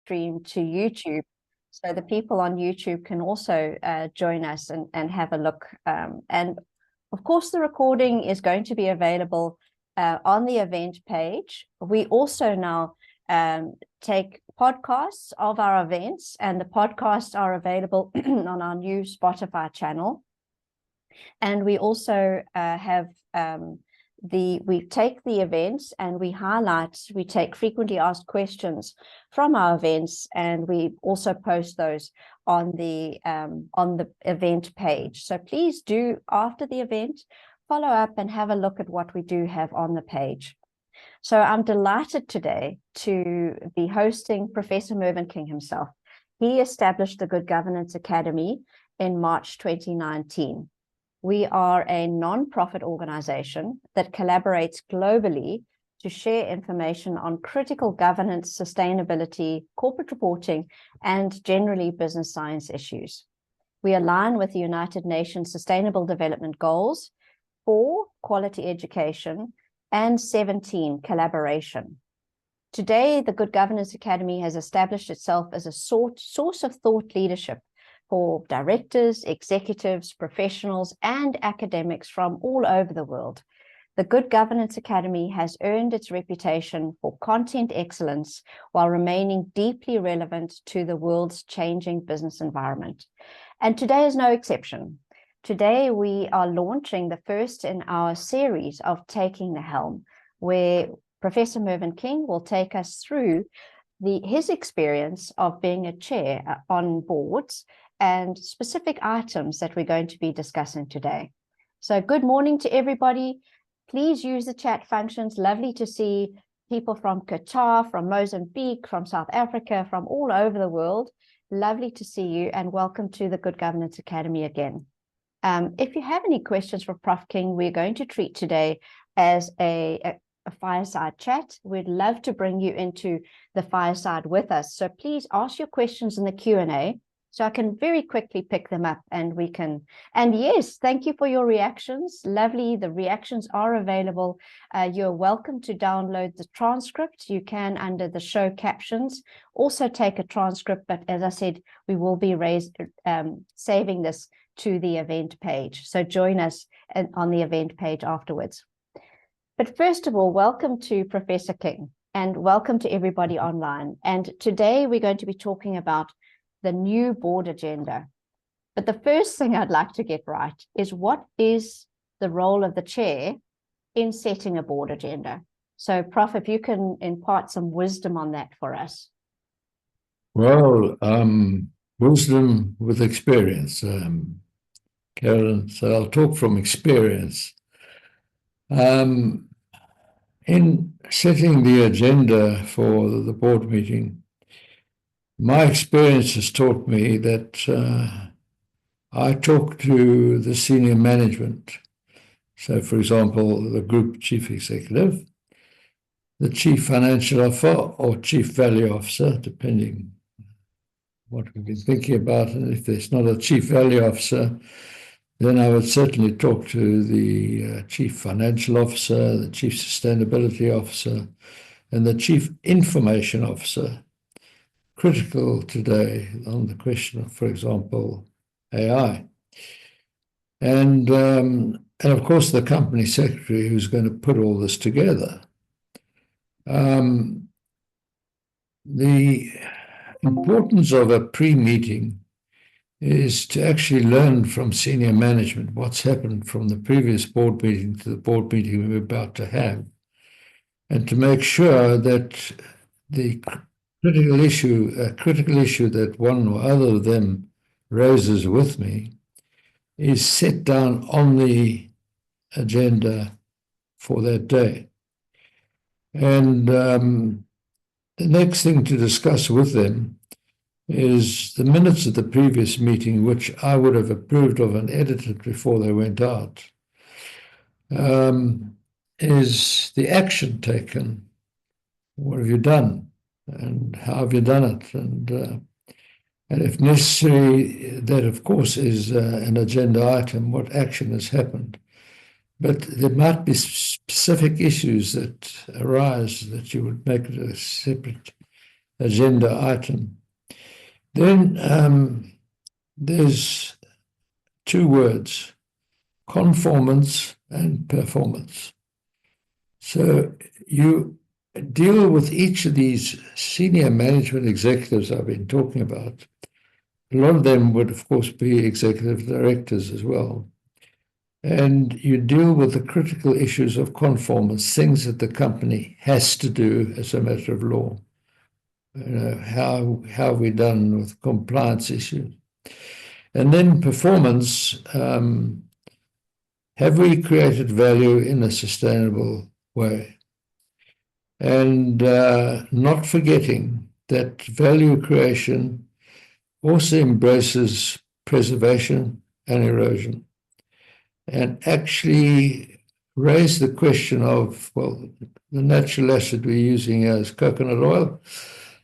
stream to YouTube. So the people on YouTube can also join us and have a look. And of course, the recording is going to be available on the event page. We also now take podcasts of our events, and the podcasts are available on our new Spotify channel. And we also have we take the events and we take frequently asked questions from our events, and we also post those on the event page. So please do, after the event, follow up and have a look at what we do have on the page. So I'm delighted today to be hosting Professor Mervyn King himself. He established the Good Governance Academy in March 2019. We are a non-profit organization that collaborates globally to share information on critical governance, sustainability, corporate reporting, and generally business science issues. We align with the United Nations Sustainable Development Goals, 4, quality education, and 17, collaboration. Today, the Good Governance Academy has established itself as a source of thought leadership for directors, executives, professionals, and academics from all over the world. The Good Governance Academy has earned its reputation for content excellence while remaining deeply relevant to the world's changing business environment. And today is no exception. Today, we are launching the first in our series of Taking the Helm, where Professor Mervyn King will take us through his experience of being a chair on boards and specific items that we're going to be discussing today. So good morning to everybody. Please use the chat functions. Lovely to see people from Qatar, from Mozambique, from South Africa, from all over the world. Lovely to see you, and welcome to the Good Governance Academy again. If you have any questions for Prof. King, we're going to treat today as a fireside chat. We'd love to bring you into the fireside with us. So please ask your questions in the Q&A so I can very quickly pick them up, and we can. And yes, thank you for your reactions. Lovely. The reactions are available. You're welcome to download the transcript. You can under the show captions also take a transcript. But as I said, we will be saving this to the event page. So join us on the event page afterwards. But first of all, welcome to Professor King, and welcome to everybody online. And today we're going to be talking about the new board agenda. But the first thing I'd like to get right is, what is the role of the chair in setting a board agenda? So Prof, if you can impart some wisdom on that for us. Well, wisdom with experience, Carolyn. So I'll talk from experience. In setting the agenda for the board meeting, my experience has taught me that I talk to the senior management. So, for example, the group chief executive, the chief financial officer or chief value officer, depending what we've been thinking about. And if there's not a chief value officer, then I would certainly talk to the chief financial officer, the chief sustainability officer, and the chief information officer. Critical today on the question of, for example, AI. And of course, the company secretary who's going to put all this together. The importance of a pre-meeting is to actually learn from senior management what's happened from the previous board meeting to the board meeting we're about to have, and to make sure that the critical issue that one or other of them raises with me is set down on the agenda for that day. And the next thing to discuss with them is the minutes of the previous meeting, which I would have approved of and edited before they went out, is the action taken. What have you done? And how have you done it? And if necessary, that of course is an agenda item, what action has happened. But there might be specific issues that arise that you would make it a separate agenda item. Then there's two words, conformance and performance. So you deal with each of these senior management executives I've been talking about. A lot of them would, of course, be executive directors as well. And you deal with the critical issues of conformance, things that the company has to do as a matter of law. How have we done with compliance issues? And then performance, have we created value in a sustainable way? And not forgetting that value creation also embraces preservation and erosion, and actually raise the question of, well, the natural asset we're using here is coconut oil.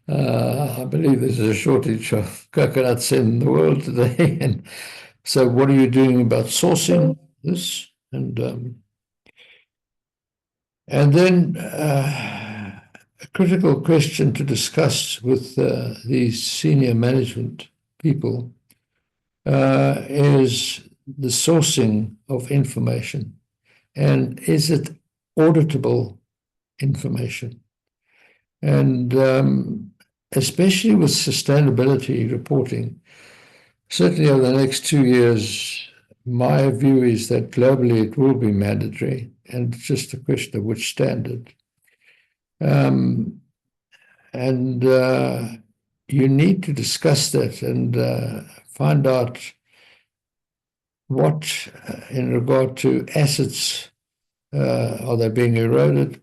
I believe there's a shortage of coconuts in the world today. And so what are you doing about sourcing this? And then a critical question to discuss with these senior management people is the sourcing of information, and is it auditable information? And especially with sustainability reporting, certainly over the next 2 years, my view is that globally it will be mandatory, and it's just a question of which standard. And you need to discuss that and find out what, in regard to assets, are they being eroded,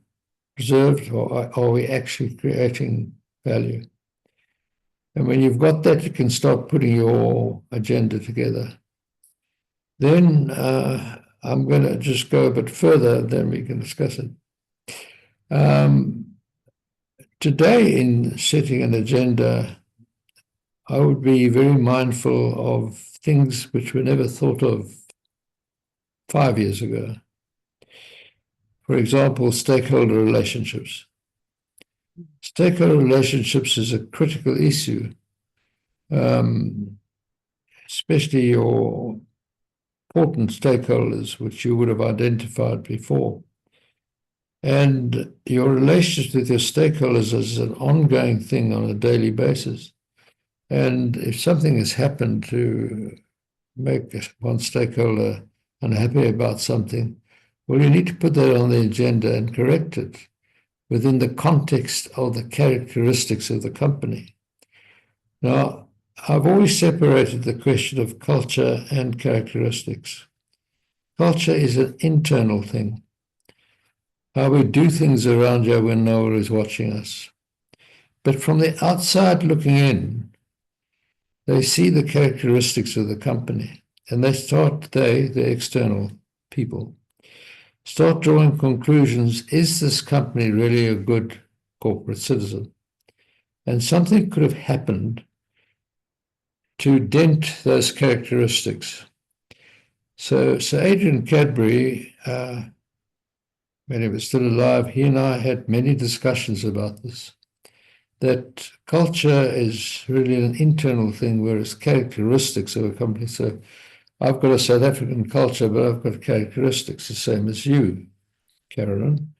preserved, or are we actually creating value? And when you've got that, you can start putting your agenda together. Then I'm going to just go a bit further, then we can discuss it. Today, in setting an agenda, I would be very mindful of things which were never thought of 5 years ago. For example, stakeholder relationships. Stakeholder relationships is a critical issue, especially your important stakeholders, which you would have identified before. And your relationship with your stakeholders is an ongoing thing on a daily basis. And if something has happened to make one stakeholder unhappy about something, well, you need to put that on the agenda and correct it within the context of the characteristics of the company. Now, I've always separated the question of culture and characteristics. Culture is an internal thing, how we do things around here when no one is watching us. But from the outside looking in, they see the characteristics of the company, and the external people, start drawing conclusions. Is this company really a good corporate citizen? And something could have happened to dent those characteristics. So Adrian Cadbury, when he was still alive, he and I had many discussions about this, that culture is really an internal thing, whereas characteristics of a company. So I've got a South African culture, but I've got characteristics the same as you, Carolyn.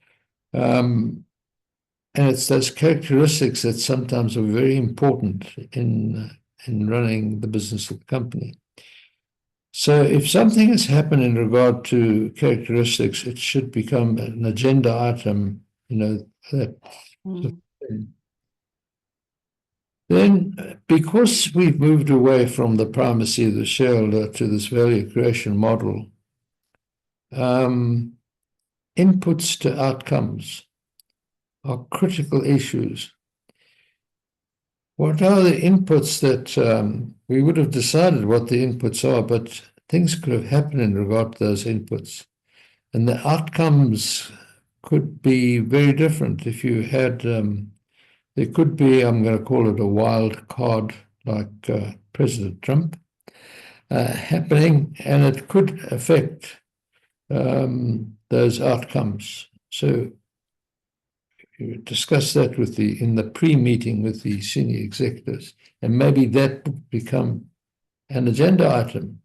And it's those characteristics that sometimes are very important in running the business of the company. So if something has happened in regard to characteristics, it should become an agenda item, that sort of thing. Then, because we've moved away from the primacy of the shareholder to this value creation model, inputs to outcomes are critical issues. What are the inputs that we would have decided what the inputs are, but things could have happened in regard to those inputs. And the outcomes could be very different. If you had, there could be, I'm going to call it a wild card like President Trump happening, and it could affect those outcomes. So discuss that in the pre-meeting with the senior executives, and maybe that would become an agenda item.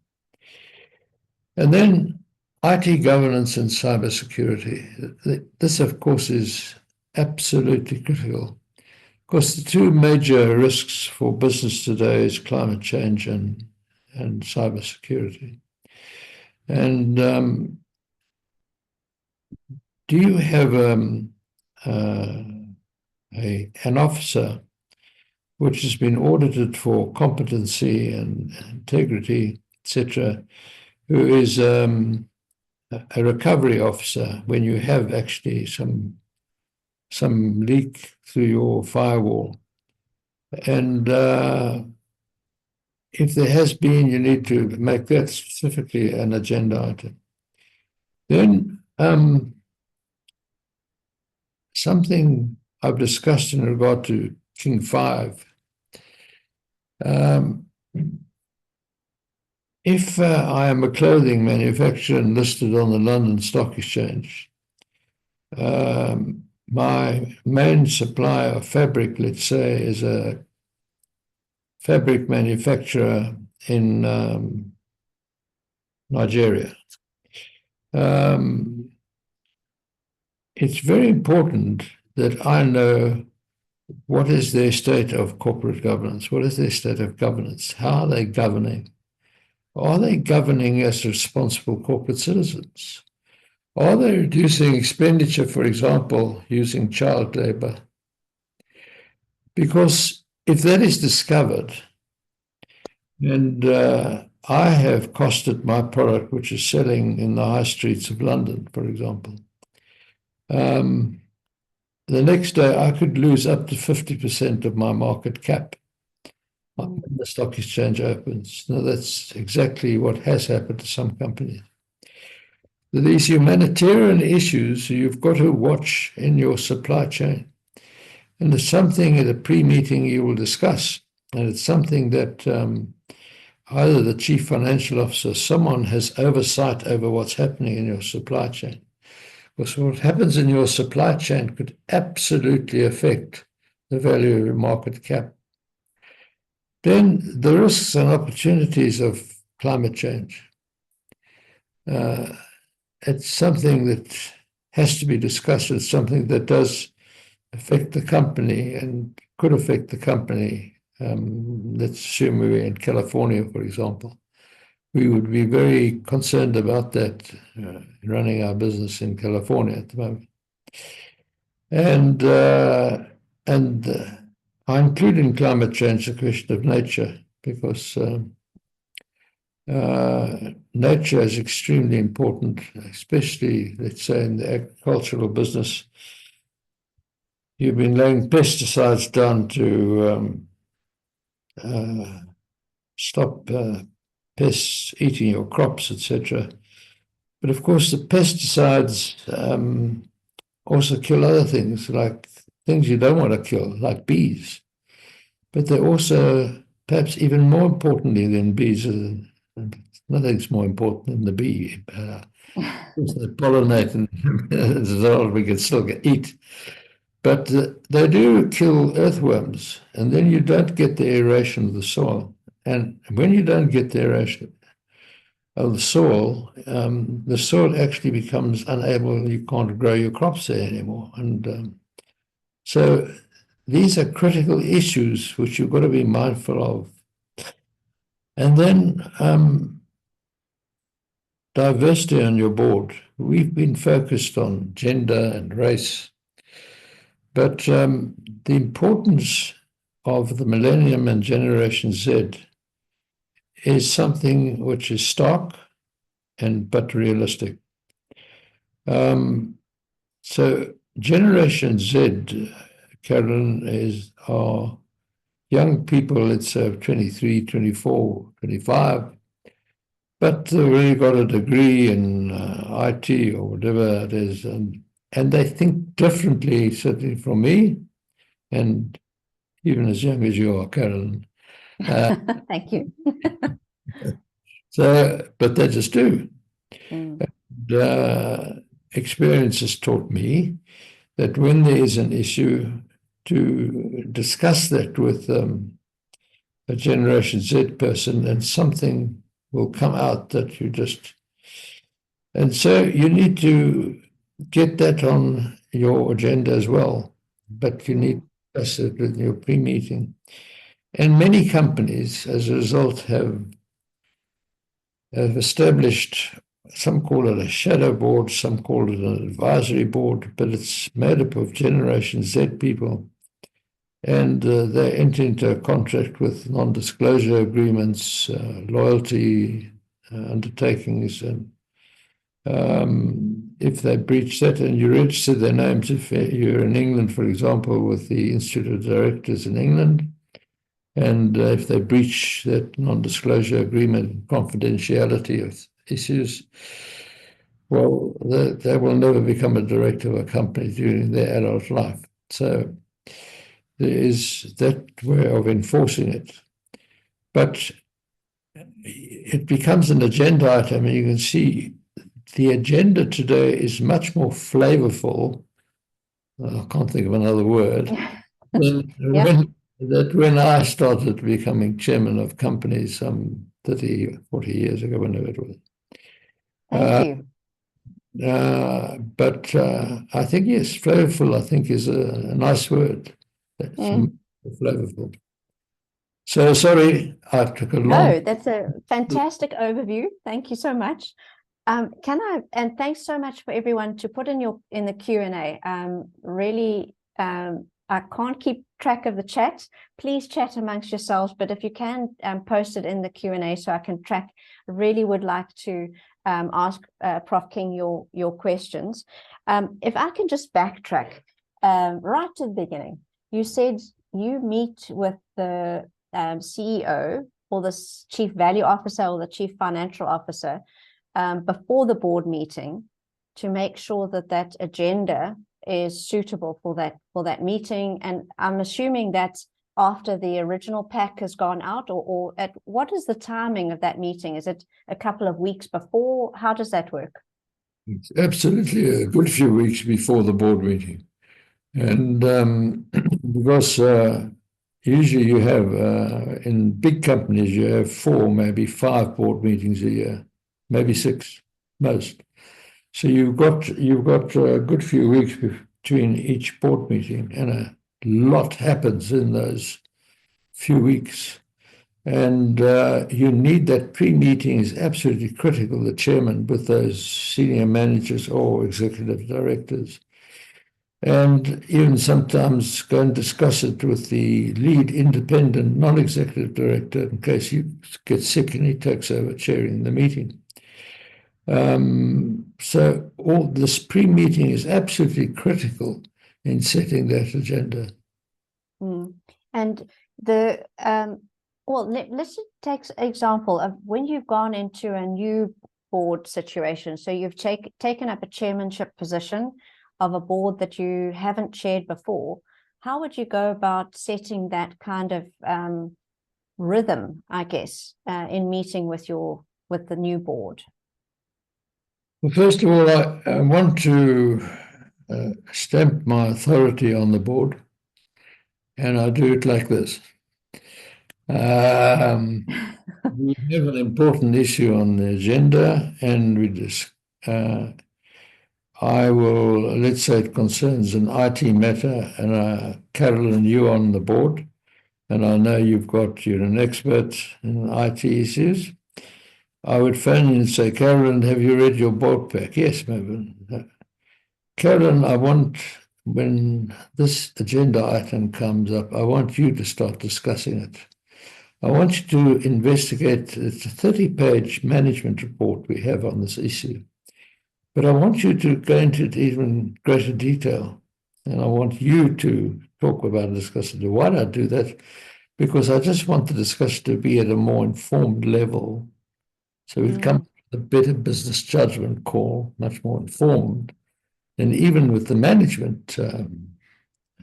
And then IT governance and cybersecurity. This, of course, is absolutely critical. Of course, the two major risks for business today is climate change and cybersecurity. And do you have an officer which has been audited for competency and integrity, etc., who is a recovery officer when you have actually some leak through your firewall? And if there has been, you need to make that specifically an agenda item. Then something I've discussed in regard to King 5. If I am a clothing manufacturer and listed on the London Stock Exchange, my main supplier of fabric, let's say, is a fabric manufacturer in Nigeria. It's very important that I know what is their state of corporate governance, what is their state of governance, how are they governing? Are they governing as responsible corporate citizens? Are they reducing expenditure, for example, using child labor? Because if that is discovered, and I have costed my product, which is selling in the high streets of London, for example, the next day I could lose up to 50% of my market cap when the stock exchange opens. Now, that's exactly what has happened to some companies. These humanitarian issues you've got to watch in your supply chain. And it's something at a pre-meeting you will discuss. And it's something that either the chief financial officer, someone has oversight over what's happening in your supply chain. Because what happens in your supply chain could absolutely affect the value of your market cap. Then the risks and opportunities of climate change. It's something that has to be discussed. It's something that does affect the company and could affect the company. Let's assume we were in California, for example. We would be very concerned about that, running our business in California at the moment. And I include in climate change the question of nature, because nature is extremely important, especially, let's say, in the agricultural business. You've been laying pesticides down to stop pests eating your crops, etc. But of course, the pesticides also kill other things, like things you don't want to kill, like bees. But they're also, perhaps even more importantly than bees, nothing's more important than the bee. They pollinate and as a result we can still eat. But they do kill earthworms, and then you don't get the aeration of the soil. And when you don't get the aeration of the soil actually becomes unable, you can't grow your crops there anymore. And so these are critical issues which you've got to be mindful of. And then diversity on your board. We've been focused on gender and race, but the importance of the Millennium and Generation Z is something which is stark but realistic. So Generation Z, Carolyn, are young people, let's say 23, 24, 25, but they've already got a degree in IT or whatever it is, and they think differently, certainly from me, and even as young as you are, Carolyn. Thank you. But they just do. Experience has taught me that when there is an issue, to discuss that with a Generation Z person, and something will come out that you just... And so you need to get that on your agenda as well, but you need to discuss it with your pre-meeting. And many companies, as a result, have established, some call it a shadow board, some call it an advisory board, but it's made up of Generation Z people. And they enter into a contract with non-disclosure agreements, loyalty undertakings, and if they breach that, and you register their names, if you're in England, for example, with the Institute of Directors in England, and if they breach that non-disclosure agreement, confidentiality of issues, well, they will never become a director of a company during their adult life. So there is that way of enforcing it. But it becomes an agenda item, and you can see the agenda today is much more flavorful. I can't think of another word. When I started becoming chairman of companies some 30, 40 years ago, whenever it was. Thank you. But I think, yes, flavorful, I think, is a nice word. That's flavorful. So sorry, I took a long... No, that's a fantastic overview. Thank you so much. And thanks so much for everyone to put in the Q&A. Really, I can't keep track of the chat. Please chat amongst yourselves, but if you can post it in the Q&A so I can track. I really would like to ask Prof. King your questions. If I can just backtrack right to the beginning. You said you meet with the CEO or the Chief Value Officer or the Chief Financial Officer before the board meeting to make sure that that agenda is suitable for that meeting. And I'm assuming that's after the original pack has gone out, or at what is the timing of that meeting? Is it a couple of weeks before? How does that work? It's absolutely a good few weeks before the board meeting. And because usually you have, in big companies, you have 4, maybe 5 board meetings a year, maybe 6, most. So you've got a good few weeks between each board meeting, and a lot happens in those few weeks. And you need that pre-meeting is absolutely critical, the chairman with those senior managers or executive directors. And even sometimes go and discuss it with the lead independent non-executive director in case you get sick and he takes over chairing the meeting. So all this pre-meeting is absolutely critical in setting that agenda. And the well, let's take an example of when you've gone into a new board situation. So you've taken up a chairmanship position of a board that you haven't chaired before. How would you go about setting that kind of rhythm, I guess, in meeting with the new board? Well, first of all, I want to stamp my authority on the board, and I do it like this. We have an important issue on the agenda, and we just, I will, let's say it concerns an IT matter, and Carolyn, you're on the board, and I know you're an expert in IT issues. I would phone you and say, Carolyn, have you read your board pack? Yes, maybe. Carolyn, when this agenda item comes up, I want you to start discussing it. I want you to investigate. It's a 30-page management report we have on this issue. But I want you to go into it even greater detail. And I want you to talk about and discuss it. Why do I do that? Because I just want the discussion to be at a more informed level. So we've come to a better business judgment call, much more informed, and even with the management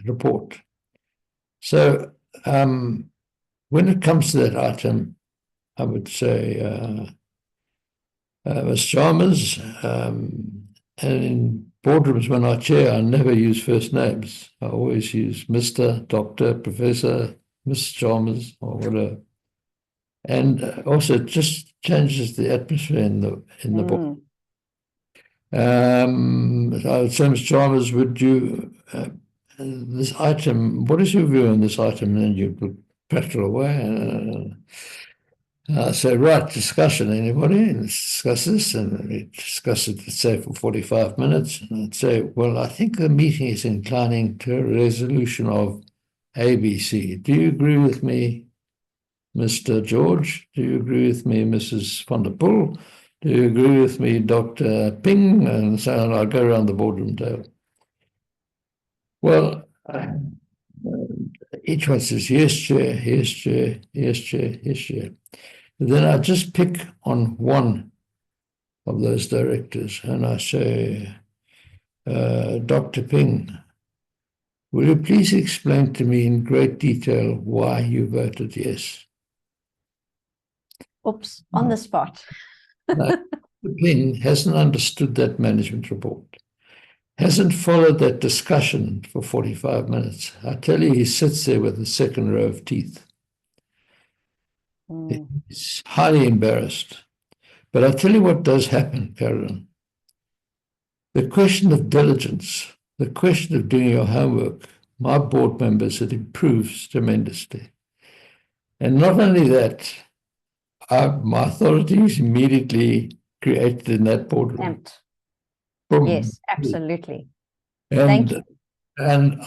report. So when it comes to that item, I would say, Ms. Chalmers, and boardrooms when I chair, I never use first names. I always use Mr., Doctor, Professor, Miss Chalmers, or whatever. And also it just changes the atmosphere in the board. I would say, Ms. Chalmers, would you, this item, what is your view on this item? And you put practical away. So, right, discussion, anybody? Let's discuss this. And we discuss it, let's say, for 45 minutes. And I'd say, well, I think the meeting is inclining to a resolution of ABC. Do you agree with me, Mr. George? Do you agree with me, Mrs. van der Poel? Do you agree with me, Dr. Ping? And so on. I'll go around the boardroom table. Well, each one says, yes, chair, yes, chair, yes, chair, yes, chair. And then I just pick on one of those directors and I say, Dr. Ping, will you please explain to me in great detail why you voted yes? Oops, on the spot. Now, Dr. Ping hasn't understood that management report, hasn't followed that discussion for 45 minutes. I tell you, he sits there with a second row of teeth. He's highly embarrassed. But I tell you what does happen, Carolyn. The question of diligence, the question of doing your homework, my board members, it improves tremendously. And not only that, my authority is immediately created in that boardroom. Yes, absolutely. And, thank you. And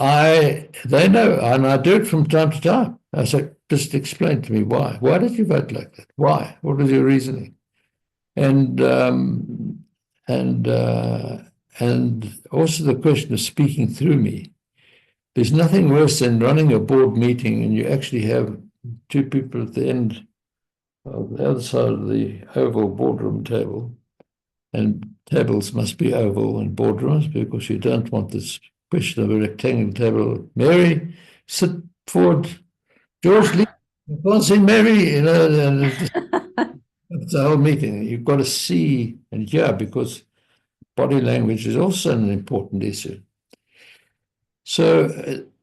they know, and I do it from time to time. I say, just explain to me why. Why did you vote like that? Why? What was your reasoning? And also the question of speaking through me. There's nothing worse than running a board meeting and you actually have two people at the end of the other side of the oval boardroom table. And tables must be oval in boardrooms because you don't want this question of a rectangular table. Mary, sit forward. George, leave. You can't see Mary, you know. And it's the whole meeting. You've got to see and hear because body language is also an important issue. So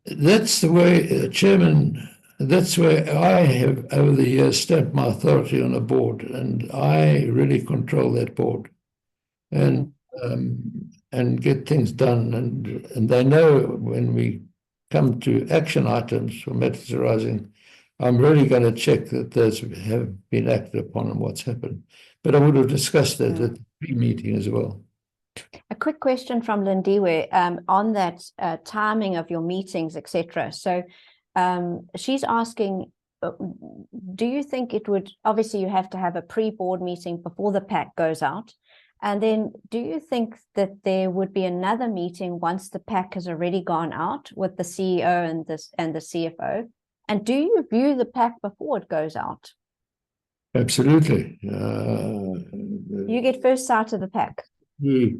that's the way, Chairman, that's where I have over the years stamped my authority on a board, and I really control that board and get things done. And they know when we come to action items for matters arising, I'm really going to check that those have been acted upon and what's happened. But I would have discussed that at the pre-meeting as well. A quick question from Lindiwe on that timing of your meetings, etc. So she's asking, do you think it would, obviously you have to have a pre-board meeting before the pack goes out. And then do you think that there would be another meeting once the pack has already gone out with the CEO and the CFO? And do you view the pack before it goes out? Absolutely. You get first sight of the pack. He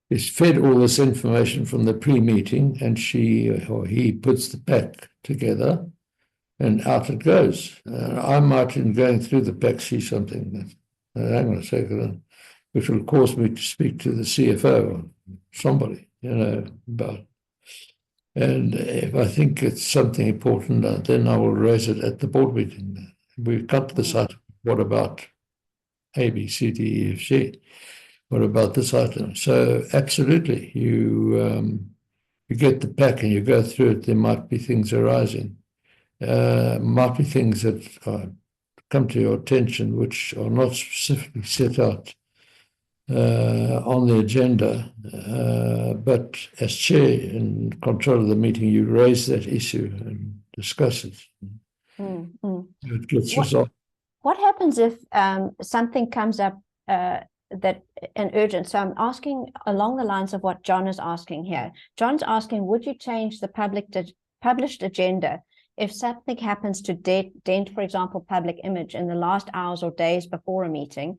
is fed all this information from the pre-meeting, and she or he puts the pack together, and out it goes. I might, in going through the pack, see something that, hang on a second, which will cause me to speak to the CFO or somebody, you know, about. And if I think it's something important, then I will raise it at the board meeting. We've got this item. What about A, B, C, D, E, F, G? What about this item? So absolutely, you get the pack and you go through it. There might be things arising, might be things that come to your attention which are not specifically set out on the agenda, but as chair in control of the meeting, you raise that issue and discuss it. It gets resolved. What happens if something comes up that an urgent? So I'm asking along the lines of what John is asking here. John's asking, would you change the published agenda if something happens to dent, for example, public image in the last hours or days before a meeting,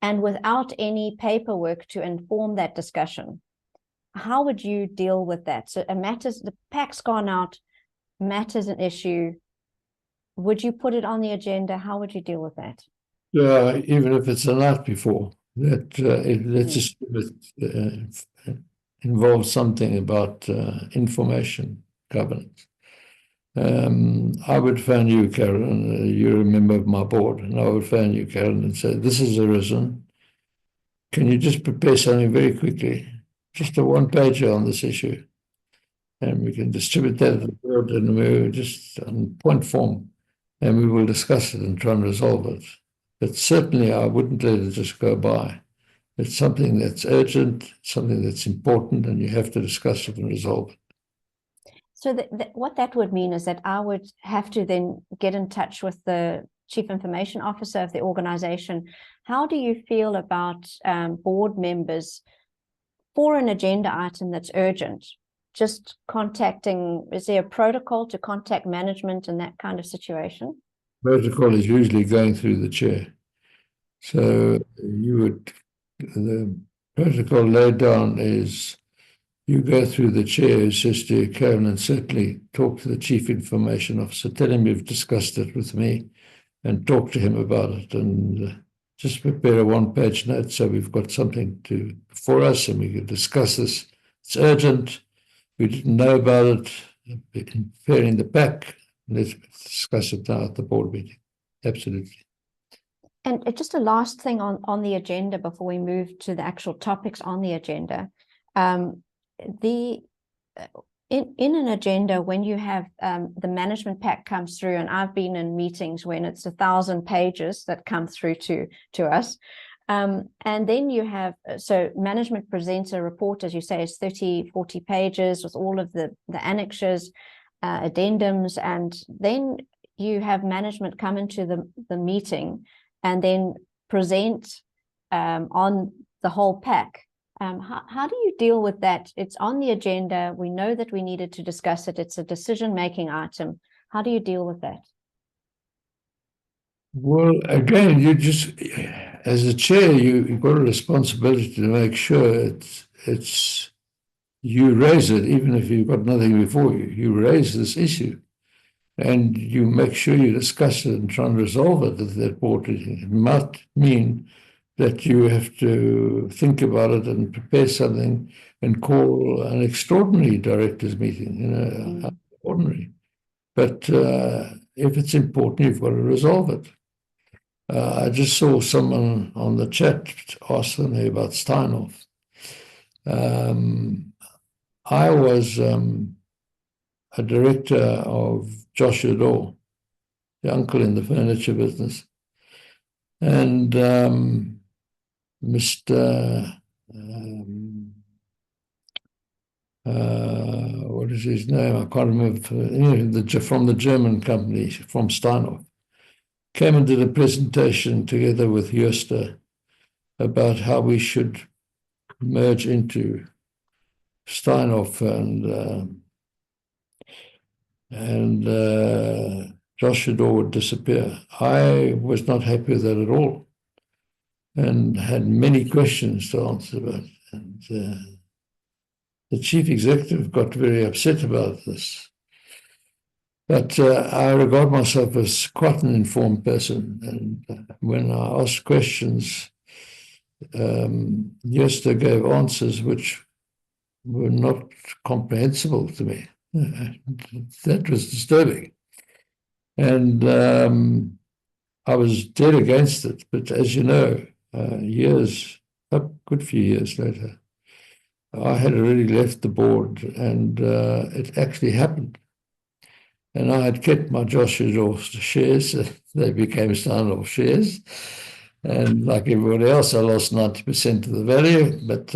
and without any paperwork to inform that discussion? How would you deal with that? So the pack's gone out, matters an issue. Would you put it on the agenda? How would you deal with that? Even if it's the night before, let's just involves something about information governance. I would phone you, Karen, you're a member of my board, and I would phone you, Karen, and say, this has arisen. Can you just prepare something very quickly, just a one-pager on this issue? And we can distribute that to the board, and we're just on point form, and we will discuss it and try and resolve it. But certainly I wouldn't let it just go by. It's something that's urgent, something that's important, and you have to discuss it and resolve it. So what that would mean is that I would have to then get in touch with the Chief Information Officer of the organization. How do you feel about board members for an agenda item that's urgent? Just contacting, is there a protocol to contact management in that kind of situation? Protocol is usually going through the chair. So the protocol laid down is you go through the chair who says to you, Karen, and certainly talk to the Chief Information Officer, tell him you've discussed it with me and talk to him about it, and just prepare a one-page note so we've got something for us and we can discuss this. It's urgent. We didn't know about it. Fair in the pack. Let's discuss it now at the board meeting. Absolutely. And just a last thing on the agenda before we move to the actual topics on the agenda. In an agenda, when you have the management pack comes through, and I've been in meetings when it's 1,000 pages that come through to us. And then you have, so management presents a report, as you say, is 30, 40 pages with all of the annexures, addendums, and then you have management come into the meeting and then present on the whole pack. How do you deal with that? It's on the agenda. We know that we needed to discuss it. It's a decision-making item. How do you deal with that? Well, again, you just, as a chair, you've got a responsibility to make sure it's you raise it, even if you've got nothing before you. You raise this issue, and you make sure you discuss it and try and resolve it at that board meeting. It might mean that you have to think about it and prepare something and call an extraordinary directors meeting, ordinary. But if it's important, you've got to resolve it. I just saw someone on the chat asking me about Steinhoff. I was a director of Joshua Daw, the uncle in the furniture business. And Mr. What is his name? I can't remember. From the German company, from Steinhoff, came and did a presentation together with Jooste about how we should merge into Steinhoff, and Joshua Daw would disappear. I was not happy with that at all, and had many questions to answer about it. And the chief executive got very upset about this. But I regard myself as quite an informed person, and when I asked questions, Jooste gave answers which were not comprehensible to me. That was disturbing. And I was dead against it. But as you know, a good few years later, I had already left the board, and it actually happened. And I had kept my Joshua Daw shares. They became Steinhoff shares. And like everybody else, I lost 90% of the value. But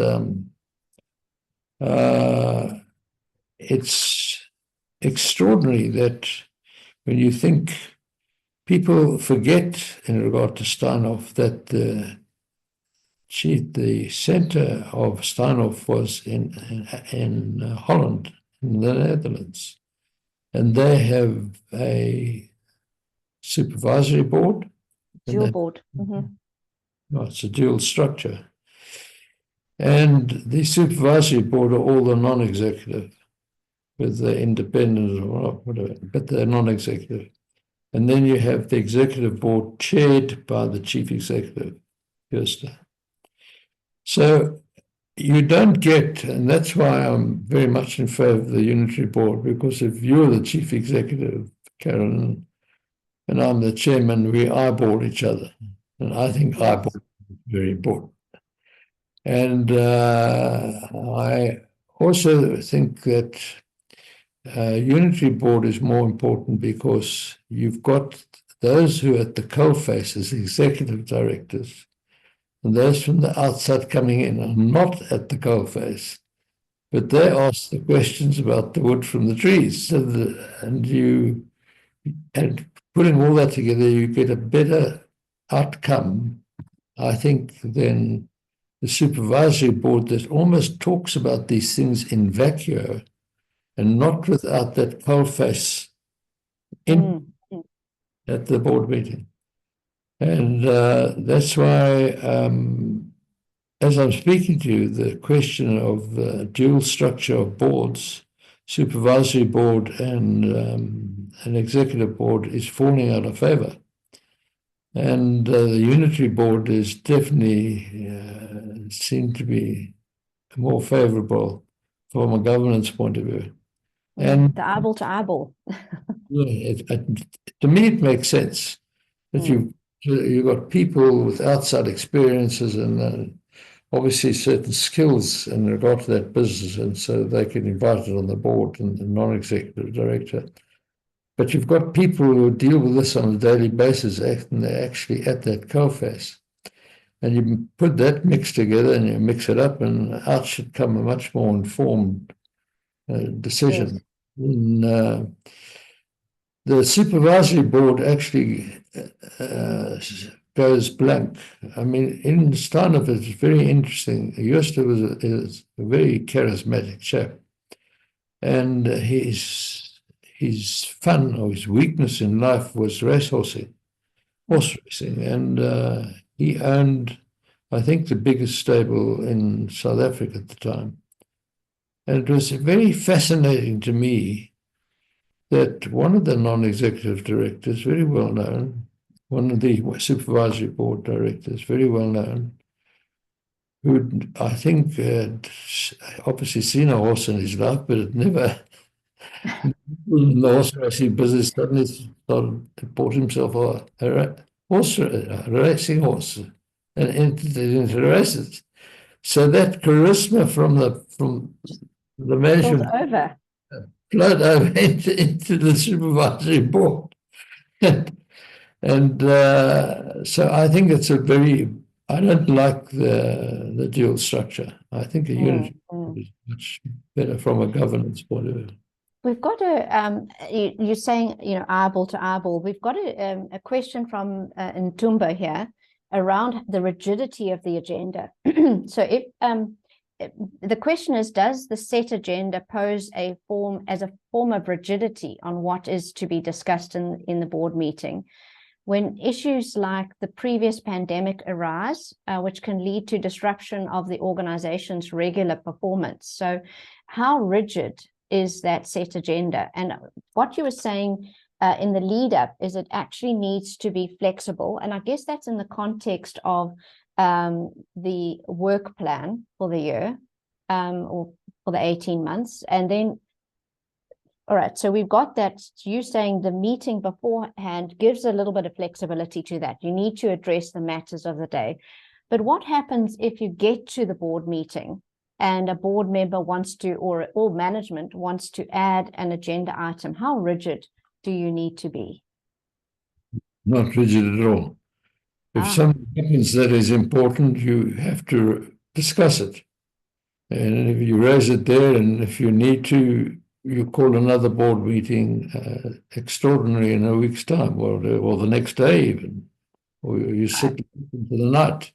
it's extraordinary that when you think, people forget in regard to Steinhoff that the center of Steinhoff was in Holland, in the Netherlands. And they have a supervisory board. Dual board. No, it's a dual structure. And the supervisory board are all the non-executive, with the independent or whatever, but they're non-executive. And then you have the executive board chaired by the chief executive, Jooste. So you don't get, and that's why I'm very much in favour of the unitary board, because if you're the chief executive, Karen, and I'm the chairman, we eyeball each other. And I think Yes. eyeball is very important. And I also think that unitary board is more important because you've got those who are at the coalface as executive directors, and those from the outside coming in are not at the coalface, but they ask the questions about the wood from the trees. So and putting all that together, you get a better outcome, I think, than the supervisory board that almost talks about these things in vacuo and not without that coalface in at the board meeting. And that's why, as I'm speaking to you, the question of the dual structure of boards, supervisory board and an executive board, is falling out of favor. And the unitary board is definitely seen to be more favorable from a governance point of view. And the eyeball to eyeball. yeah, to me, it makes sense that you've got people with outside experiences and obviously certain skills in regard to that business, and so they can invite it on the board and the non-executive director. But you've got people who deal with this on a daily basis, and they're actually at that coalface. And you put that mix together and you mix it up, and out should come a much more informed decision. Yes. And, the supervisory board actually goes blank. I mean, in Steinhoff, it's very interesting. Joost is a very charismatic chap, and his fun or his weakness in life was horse racing, and he owned, I think, the biggest stable in South Africa at the time. And it was very fascinating to me that one of the non-executive directors, very well known, one of the supervisory board directors, very well known, who I think had obviously seen a horse in his life, but had never, in the horse racing business, suddenly bought himself a racing horse and entered into races. So that charisma from the management flowed over into the supervisory board. And so I think it's I don't like the dual structure. I think a unity is much better from a governance point of view. We've got you're saying, eyeball to eyeball. We've got a question from Ntumba here around the rigidity of the agenda. So if the question is, does the set agenda pose a form of rigidity on what is to be discussed in the board meeting when issues like the previous pandemic arise, which can lead to disruption of the organization's regular performance? So how rigid is that set agenda? And what you were saying in the lead up is it actually needs to be flexible. And I guess that's in the context of the work plan for the year or for the 18 months. And then, all right, so we've got that. You saying the meeting beforehand gives a little bit of flexibility to that. You need to address the matters of the day. But what happens if you get to the board meeting and a board member wants to, or management wants to add an agenda item? How rigid do you need to be? Not rigid at all. If something happens that is important, you have to discuss it. And if you raise it there, and if you need to, you call another board meeting extraordinary in a week's time, or the next day even, or you sit into the night.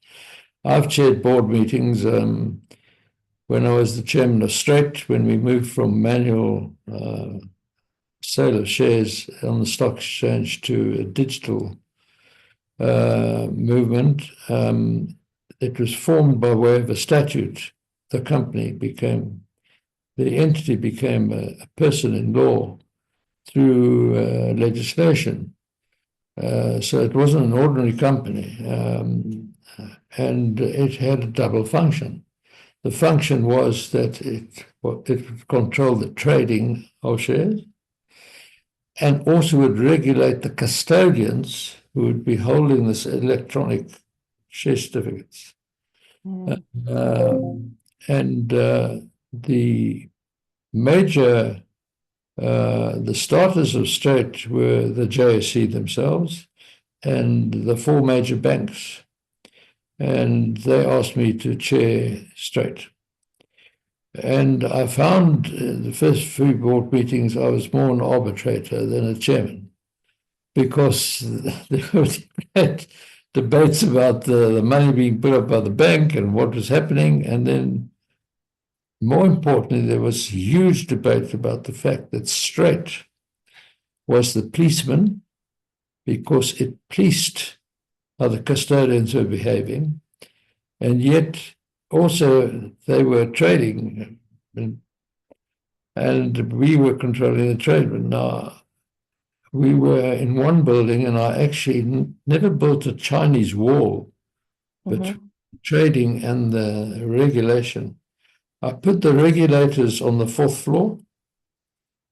I've chaired board meetings when I was the chairman of Straight, when we moved from manual sale of shares on the stock exchange to a digital movement. It was formed by way of a statute. The entity became a person in law through legislation. So it wasn't an ordinary company, and it had a double function. the function was that it would control the trading of shares and also would regulate the custodians who would be holding this electronic share certificates. And the major, the starters of Straight were the JSE themselves and the four major banks. And they asked me to chair Straight. And I found the first few board meetings, I was more an arbitrator than a chairman, because there were debates about the money being put up by the bank and what was happening. And then, more importantly, there was huge debate about the fact that Straight was the policeman, because it policed how the custodians were behaving, and yet also they were trading, and we were controlling the trade. But now we were in one building, and I actually never built a Chinese wall, but trading and the regulation. I put the regulators on the fourth floor,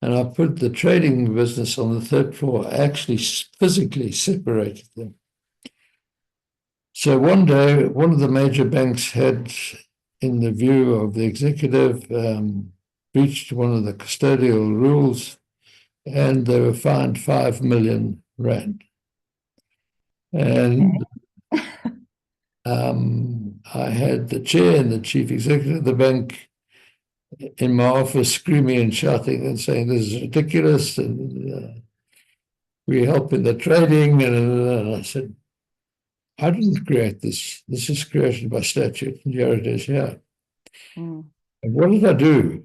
and I put the trading business on the third floor. I actually physically separated them. So one day, one of the major banks had, in the view of the executive, breached one of the custodial rules, and they were fined 5 million rand. And I had the chair and the chief executive of the bank in my office screaming and shouting and saying, "This is ridiculous, and we help in the trading." And I said, "I didn't create this. This is created by statute, and here it is here." And what did I do?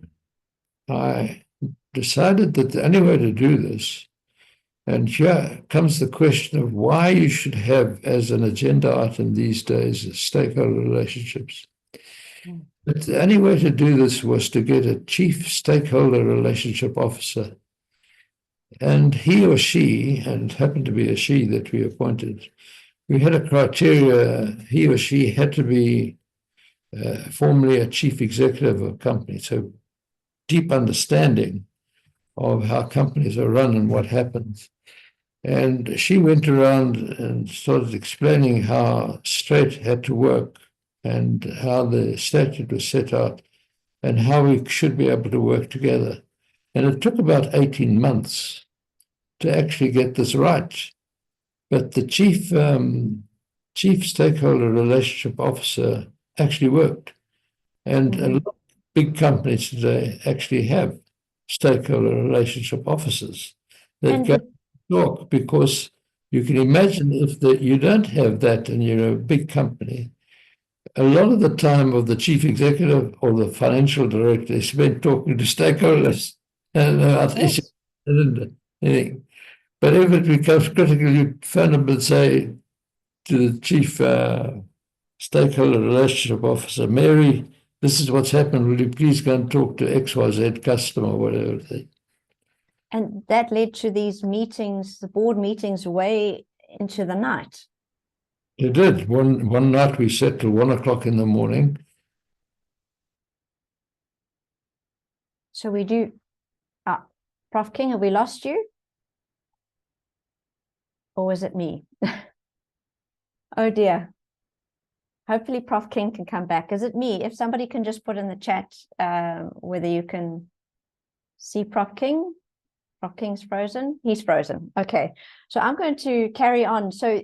I decided that the only way to do this, and here comes the question of why you should have as an agenda item these days stakeholder relationships. But the only way to do this was to get a chief stakeholder relationship officer. And he or she, and it happened to be a she that we appointed, we had a criteria. He or she had to be formerly a chief executive of a company, so deep understanding of how companies are run and what happens. And she went around and started explaining how Straight had to work and how the statute was set out and how we should be able to work together. And it took about 18 months to actually get this right. But the chief stakeholder relationship officer actually worked. And a lot of big companies today actually have stakeholder relationship officers that go talk, because you can imagine if you don't have that and you're a big company, a lot of the time of the chief executive or the financial director is spent talking to stakeholders and anything. But if it becomes critical, you phone them and say to the chief stakeholder relationship officer, "Mary, this is what's happened. Will you please go and talk to XYZ customer," or whatever. And that led to these meetings, the board meetings, way into the night. It did. One night we sat till 1 o'clock in the morning. So we do. Prof. King, have we lost you? Or was it me? Oh dear. Hopefully Prof. King can come back. Is it me? If somebody can just put in the chat whether you can see Prof. King. Prof. King's frozen. He's frozen. Okay. So I'm going to carry on. So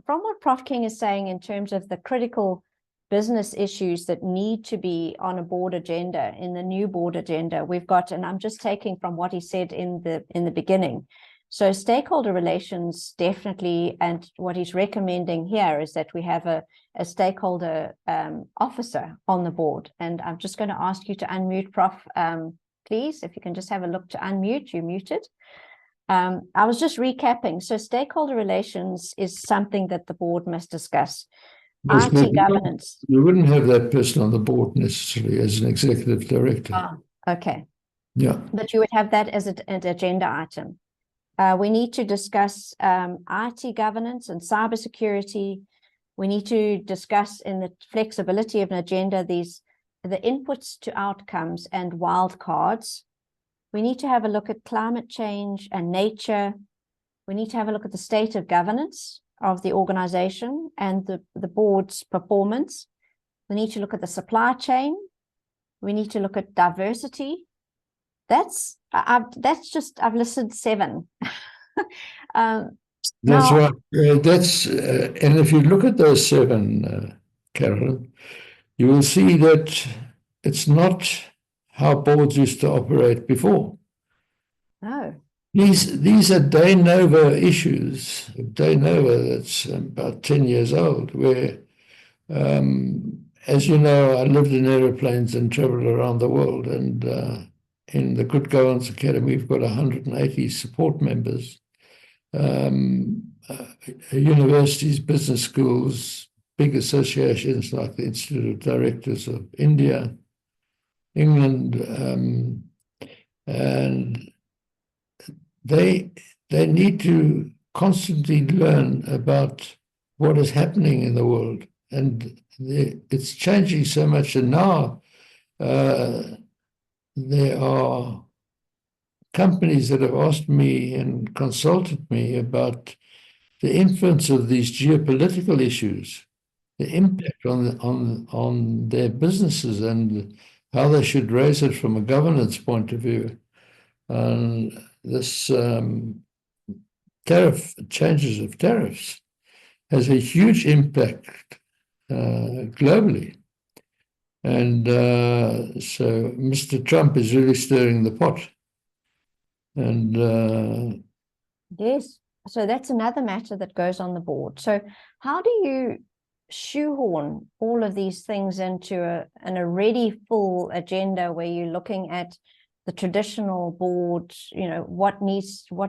from what Prof. King is saying in terms of the critical business issues that need to be on a board agenda, in the new board agenda, we've got, and I'm just taking from what he said in the beginning. So stakeholder relations, definitely, and what he's recommending here is that we have a stakeholder officer on the board. And I'm just going to ask you to unmute, Prof. Please, if you can just have a look to unmute, you're muted. I was just recapping. So stakeholder relations is something that the board must discuss. Yes, IT governance. You wouldn't have that person on the board necessarily as an executive director. Okay. Yeah. But you would have that as an agenda item. We need to discuss IT governance and cybersecurity. We need to discuss in the flexibility of an agenda these the inputs to outcomes and wildcards. We need to have a look at climate change and nature. We need to have a look at the state of governance of the organization and the board's performance. We need to look at the supply chain. We need to look at diversity. I've listed 7. That's now, right. And if you look at those 7, Carolyn, you will see that it's not how boards used to operate before. No. These are de novo issues. De novo, that's about 10 years old, where, as you know, I lived in aeroplanes and traveled around the world. And in the Good Governance Academy, we've got 180 support members. Universities, business schools, big associations like the Institute of Directors of India, England, and they need to constantly learn about what is happening in the world. And it's changing so much. And now there are companies that have asked me and consulted me about the influence of these geopolitical issues, the impact on their businesses, and how they should raise it from a governance point of view. And this changes of tariffs has a huge impact globally. And so Mr. Trump is really stirring the pot. And yes, so that's another matter that goes on the board. So how do you shoehorn all of these things into an already full agenda where you're looking at the traditional board, what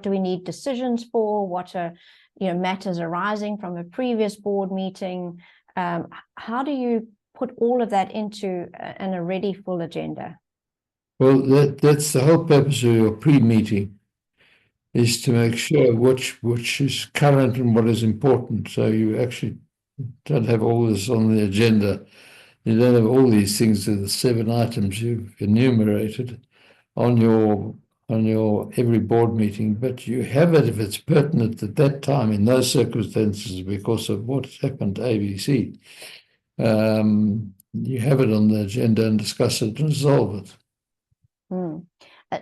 do we need decisions for, what are matters arising from a previous board meeting? How do you put all of that into an already full agenda? Well, that's the whole purpose of your pre-meeting, is to make sure which is current and what is important. So you actually don't have all this on the agenda. You don't have all these things, the 7 items you've enumerated on your every board meeting, but you have it if it's pertinent at that time in those circumstances because of what's happened to ABC. You have it on the agenda and discuss it and resolve it.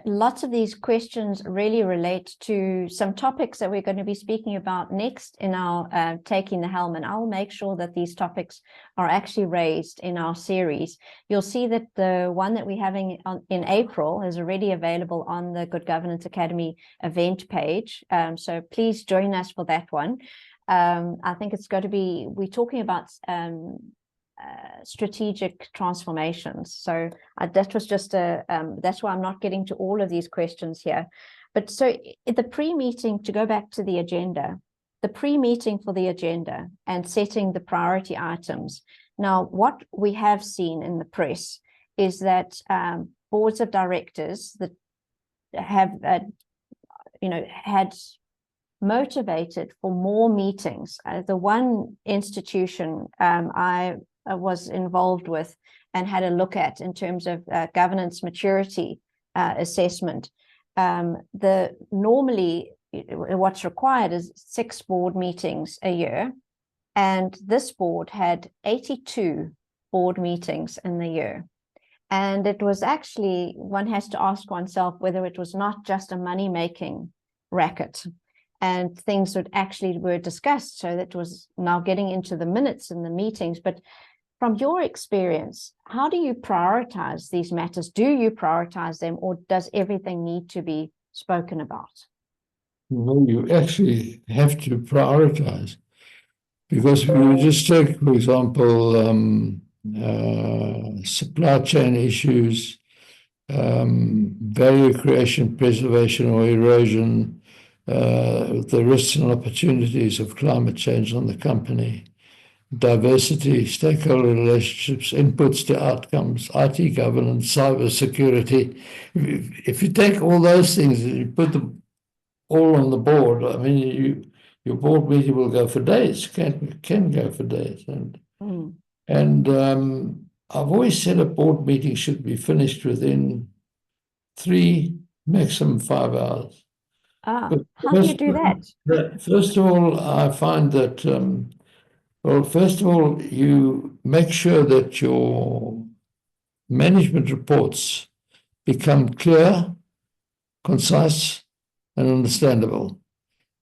Lots of these questions really relate to some topics that we're going to be speaking about next in our Taking the Helm, and I'll make sure that these topics are actually raised in our series. You'll see that the one that we're having in April is already available on the Good Governance Academy event page, so please join us for that one. I think it's going to be, we're talking about strategic transformations. So that was just that's why I'm not getting to all of these questions here. But so the pre-meeting, to go back to the agenda, the pre-meeting for the agenda and setting the priority items. Now, what we have seen in the press is that boards of directors that have had motivated for more meetings. The one institution I was involved with and had a look at in terms of governance maturity assessment. Normally what's required is 6 board meetings a year, and this board had 82 board meetings in the year. And it was actually, one has to ask oneself whether it was not just a money-making racket, and things that actually were discussed. So that was now getting into the minutes in the meetings. But from your experience, how do you prioritize these matters? Do you prioritize them, or does everything need to be spoken about? Well, you actually have to prioritize, because if you just take, for example, supply chain issues, value creation, preservation or erosion, the risks and opportunities of climate change on the company, diversity, stakeholder relationships, inputs to outcomes, IT governance, cyber security. If you take all those things and you put them all on the board, I mean, your board meeting will go for days, can go for days. And I've always said a board meeting should be finished within 3, maximum 5 hours. But How do you do that? first of all, I find that, well, first of all, you make sure that your management reports become clear, concise, and understandable.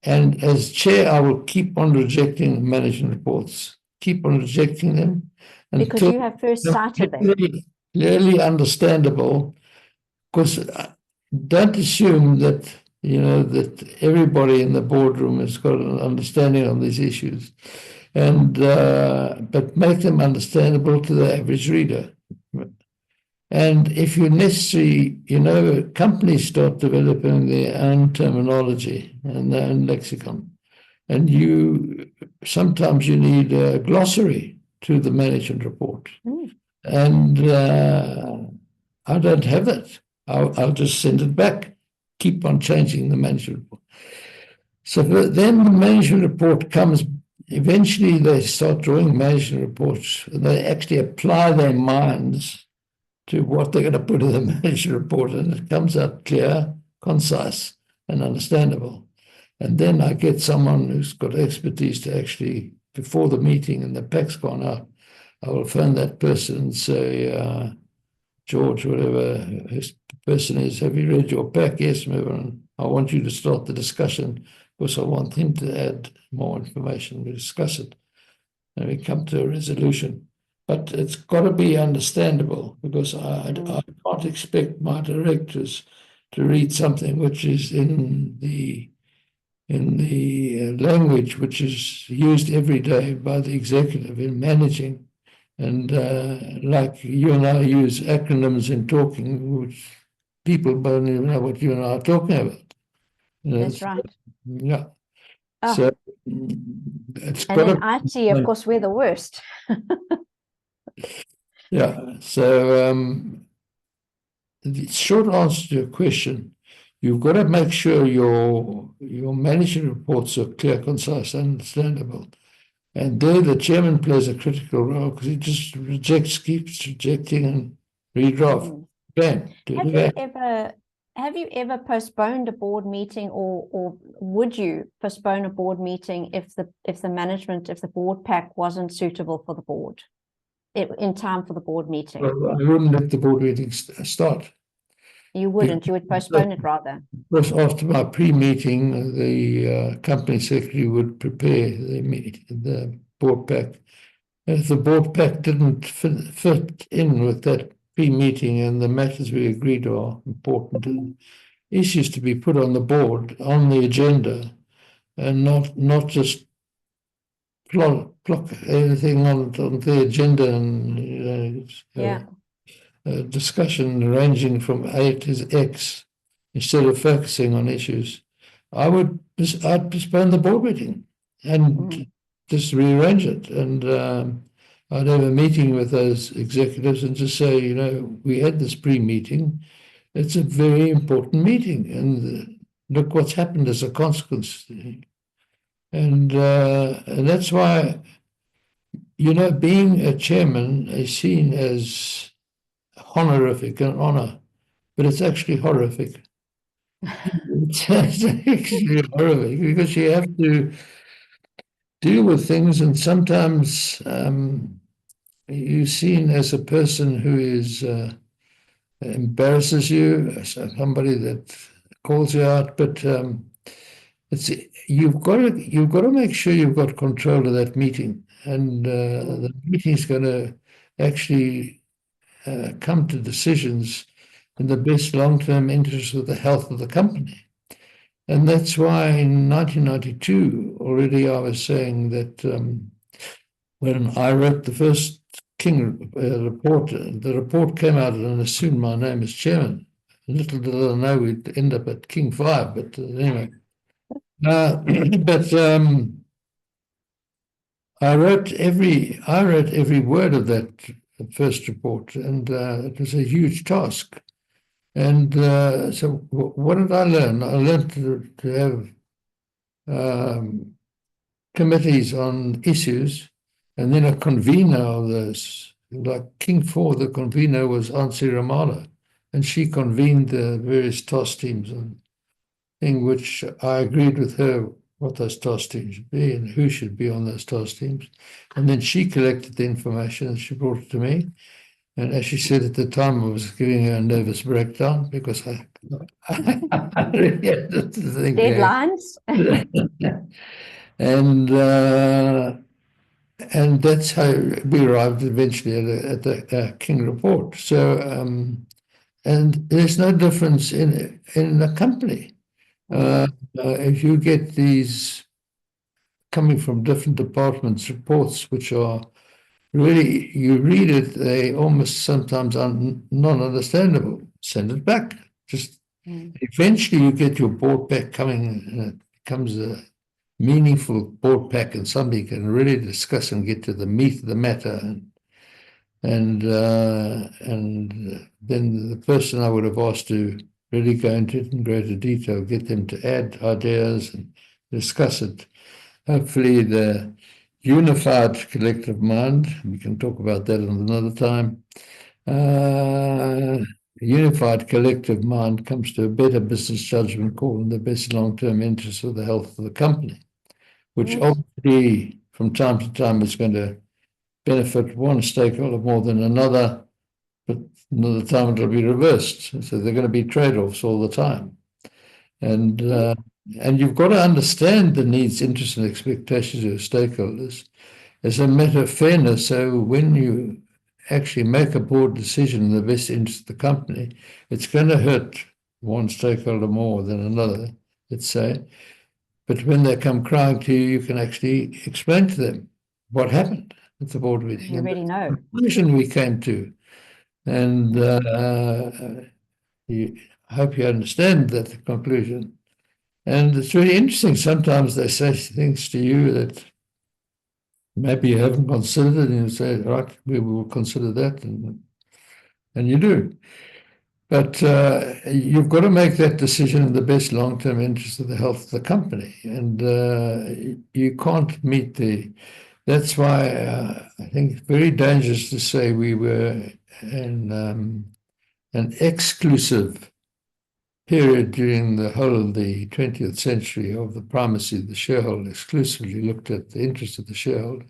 And as chair, I will keep on rejecting management reports, keep on rejecting them Because until you have first they're sighted them. clearly understandable. Because don't assume that that everybody in the boardroom has got an understanding on these issues, and but make them understandable to the average reader. And if you necessary, companies start developing their own terminology and their own lexicon, and sometimes you need a glossary to the management report. And I don't have that. I'll just send it back. Keep on changing the management report. So then the management report comes. Eventually, they start drawing management reports, and they actually apply their minds to what they're going to put in the management report, and it comes out clear, concise, and understandable. And then I get someone who's got expertise to actually, before the meeting and the pack's gone out, I will phone that person and say, George, whatever his person is, have you read your pack? Yes, Mervyn. I want you to start the discussion because I want him to add more information. We discuss it and we come to a resolution. But it's got to be understandable, because I can't expect my directors to read something which is in the language which is used every day by the executive in managing. And like you and I use acronyms in talking, which people don't even know what you and I are talking about. That's right. Yeah. Oh. So it's got and in IT, of course, we're the worst. Yeah. So the short answer to your question, you've got to make sure your management reports are clear, concise, and understandable. And there the chairman plays a critical role, because he just keeps rejecting and redraft. Have you ever postponed a board meeting, or would you postpone a board meeting if the board pack wasn't suitable for the board in time for the board meeting? Well, I wouldn't let the board meeting start. You wouldn't. You would postpone it rather. Because after my pre-meeting, the company secretary would prepare the board pack. If the board pack didn't fit in with that pre-meeting and the matters we agreed are important issues to be put on the board, on the agenda, and not just plot everything on the agenda and discussion ranging from A to X instead of focusing on issues. I'd postpone the board meeting and just rearrange it, and I'd have a meeting with those executives and just say, we had this pre-meeting. It's a very important meeting, and look what's happened as a consequence. And that's why, being a chairman is seen as honorific, an honor, but it's actually horrific. It's actually horrific, because you have to deal with things, and sometimes you're seen as a person who is embarrasses you, somebody that calls you out, but you've got to make sure you've got control of that meeting, and the meeting is going to actually come to decisions in the best long-term interest of the health of the company. And that's why in 1992 already I was saying that when I wrote the first King report, the report came out and assumed my name as chairman. Little did I know we'd end up at King 5, but anyway. But I wrote every word of that first report, and it was a huge task. And so what did I learn? I learned to have committees on issues, and then a convener of those like King 4, the convener was Ansi Ramala, and she convened the various task teams, and thing which I agreed with her what those task teams should be and who should be on those task teams. And then she collected the information and she brought it to me. And as she said at the time, I was giving her a nervous breakdown because I really had to think. Deadlines. And that's how we arrived eventually at the King report. So, and there's no difference in a company. If you get these coming from different departments reports, which are really, you read it, they almost sometimes are non-understandable. Send it back. Just eventually you get your board pack coming, and it becomes a meaningful board pack, and somebody can really discuss and get to the meat of the matter. And then the person I would have asked to really go into it in greater detail, get them to add ideas and discuss it. Hopefully the unified collective mind, we can talk about that another time, unified collective mind comes to a better business judgment call in the best long-term interest of the health of the company, which obviously from time to time is going to benefit one stakeholder more than another, but another time it'll be reversed. So they're going to be trade-offs all the time. And you've got to understand the needs, interests, and expectations of your stakeholders as a matter of fairness. So when you actually make a board decision in the best interest of the company, it's going to hurt one stakeholder more than another, let's say. But when they come crying to you, you can actually explain to them what happened at the board meeting. You already know. The conclusion we came to. And I hope you understand that the conclusion. And it's really interesting. Sometimes they say things to you that maybe you haven't considered, and you say, right, we will consider that, and you do. But you've got to make that decision in the best long-term interest of the health of the company. And you can't meet that's why I think it's very dangerous to say we were in an exclusive period during the whole of the 20th century of the primacy of the shareholder, exclusively looked at the interest of the shareholder.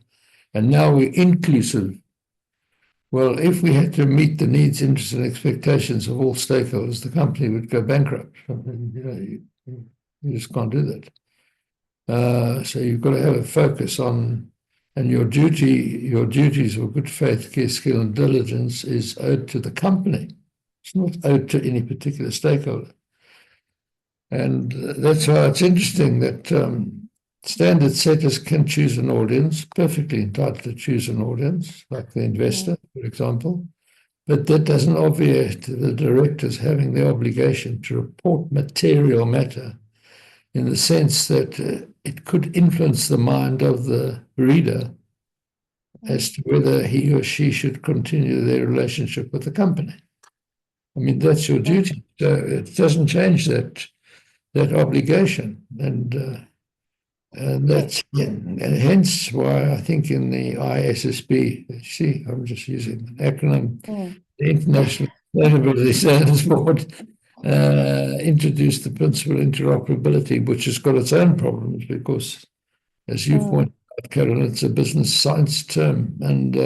And now we're inclusive. Well, if we had to meet the needs, interests, and expectations of all stakeholders, the company would go bankrupt. You just can't do that. So you've got to have a focus on, and your duties of good faith, care, skill, and diligence is owed to the company. It's not owed to any particular stakeholder. And that's why it's interesting that standard setters can choose an audience, perfectly entitled to choose an audience, like the investor, for example. But that doesn't obviate the directors having the obligation to report material matter in the sense that it could influence the mind of the reader as to whether he or she should continue their relationship with the company. I mean, that's your duty. So it doesn't change that obligation. And that's and hence why I think in the ISSB, see, I'm just using an acronym, the International Sustainability Standards Board introduced the principle of interoperability, which has got its own problems because, as you pointed out, Carol, it's a business science term, and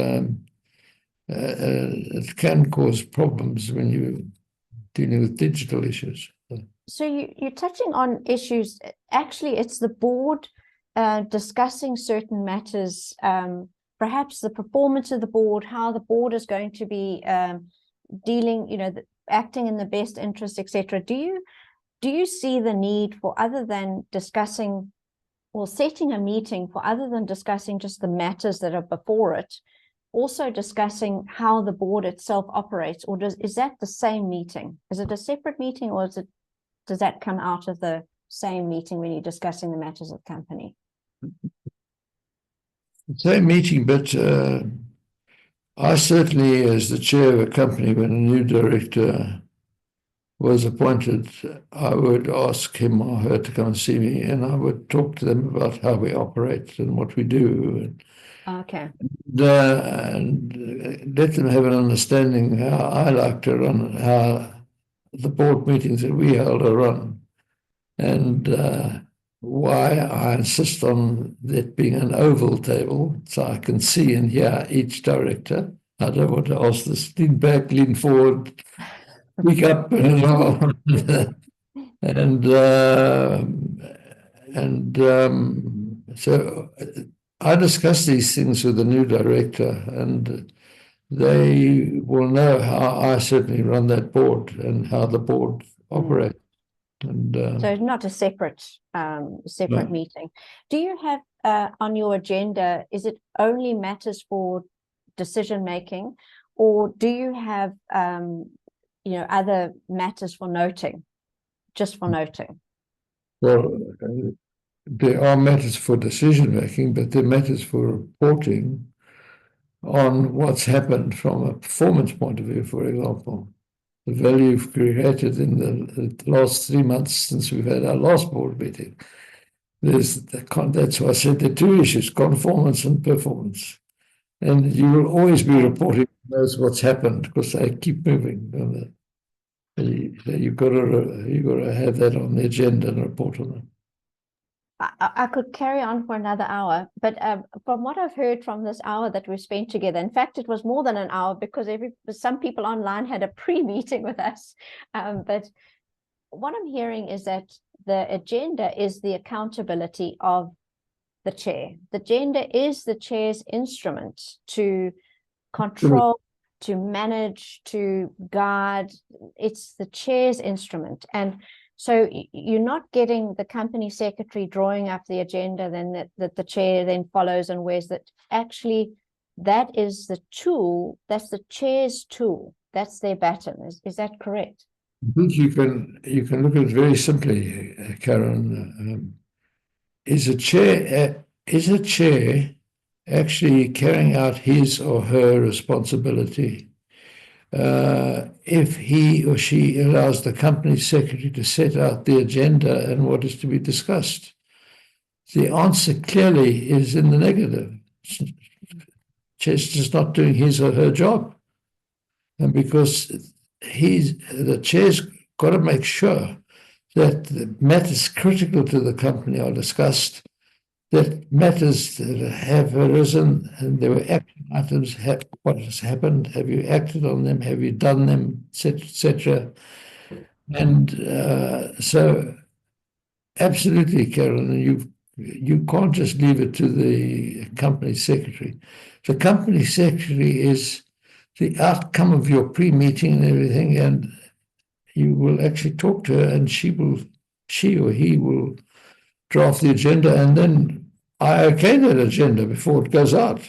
it can cause problems when you're dealing with digital issues. So you're touching on issues. Actually, it's the board discussing certain matters, perhaps the performance of the board, how the board is going to be dealing, acting in the best interest, etc. Do you see the need for, other than discussing or setting a meeting, for other than discussing just the matters that are before it, also discussing how the board itself operates, or is that the same meeting? Is it a separate meeting, or does that come out of the same meeting when you're discussing the matters of the company? Same meeting, but I certainly, as the chair of a company, when a new director was appointed, I would ask him or her to come and see me, and I would talk to them about how we operate and what we do. Okay. and let them have an understanding how I like to run, how the board meetings that we held are run, and why I insist on that being an oval table so I can see and hear each director. I don't want to ask this, lean back, lean forward, speak up, so I discuss these things with the new director, and they will know how I certainly run that board and how the board operates. And so it's not a separate No. meeting. Do you have on your agenda, is it only matters for decision making, or do you have other matters for noting, just for noting? Well, there are matters for decision making, but there are matters for reporting on what's happened from a performance point of view, for example. The value you've created in the last 3 months since we've had our last board meeting. That's why I said there are two issues, conformance and performance. And you will always be reporting knows what's happened because they keep moving. You've got to have that on the agenda and report on it. I could carry on for another hour, but from what I've heard from this hour that we spent together, in fact, it was more than an hour because some people online had a pre-meeting with us. But what I'm hearing is that the agenda is the accountability of the chair. The agenda is the chair's instrument to control, to manage, to guide. It's the chair's instrument. And so you're not getting the company secretary drawing up the agenda, then that the chair then follows and wears that. Actually, that is the tool, that's the chair's tool. That's their baton. Is that correct? I think you can look at it very simply, Karen. Is a chair actually carrying out his or her responsibility if he or she allows the company secretary to set out the agenda and what is to be discussed? The answer clearly is in the negative. Chair's just not doing his or her job. And because the chair's got to make sure that the matters critical to the company are discussed, that matters that have arisen and there were action items, what has happened, have you acted on them, have you done them, etc. And so absolutely, Carolyn, you can't just leave it to the company secretary. The company secretary is the outcome of your pre-meeting and everything, and you will actually talk to her and she or he will draft the agenda, and then I okay that agenda before it goes out.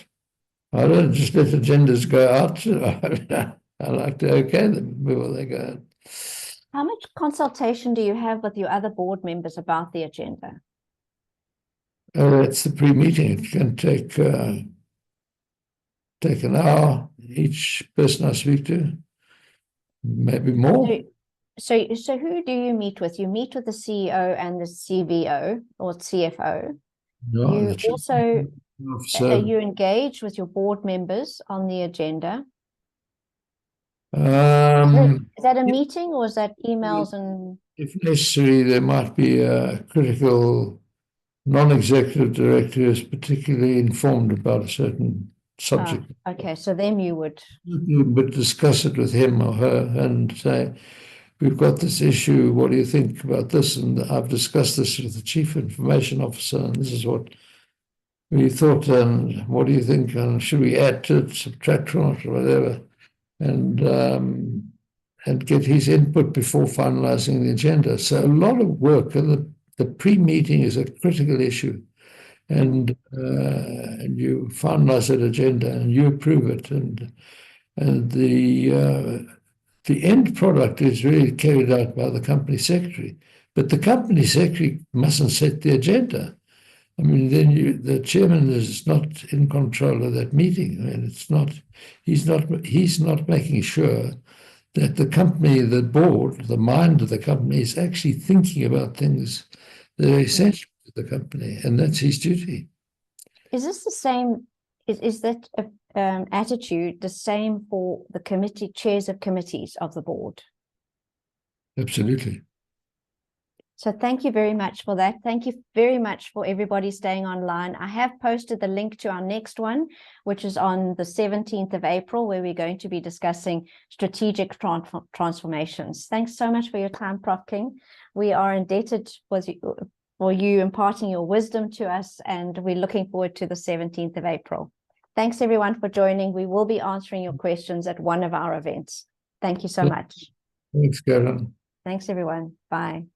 I don't just let agendas go out. I like to okay them before they go out. How much consultation do you have with your other board members about the agenda? It's the pre-meeting. It can take an hour, each person I speak to, maybe more. So who do you meet with? You meet with the CEO and the CVO or CFO. No, you also are you engaged with your board members on the agenda? Is that a meeting or is that emails and? If necessary, there might be a critical non-executive director who is particularly informed about a certain subject. Okay, so then you would discuss it with him or her and say, we've got this issue, what do you think about this? And I've discussed this with the chief information officer, and this is what we thought, and what do you think? And should we add to it, subtract from it, or whatever? And get his input before finalizing the agenda. So a lot of work, and the pre-meeting is a critical issue. And you finalize that agenda and you approve it, and the end product is really carried out by the company secretary. But the company secretary mustn't set the agenda. I mean, then the chairman is not in control of that meeting. I mean, he's not making sure that the company, the board, the mind of the company is actually thinking about things that are essential to the company, and that's his duty. Is this the same Is that attitude the same for the committee chairs of committees of the board? Absolutely. So thank you very much for that. Thank you very much for everybody staying online. I have posted the link to our next one, which is on the 17th of April, where we're going to be discussing strategic transformations. Thanks so much for your time, Prof. King. We are indebted for you imparting your wisdom to us, and we're looking forward to the 17th of April. Thanks everyone for joining. We will be answering your questions at one of our events. Thank you so much. Thanks, Karen. Thanks everyone. Bye.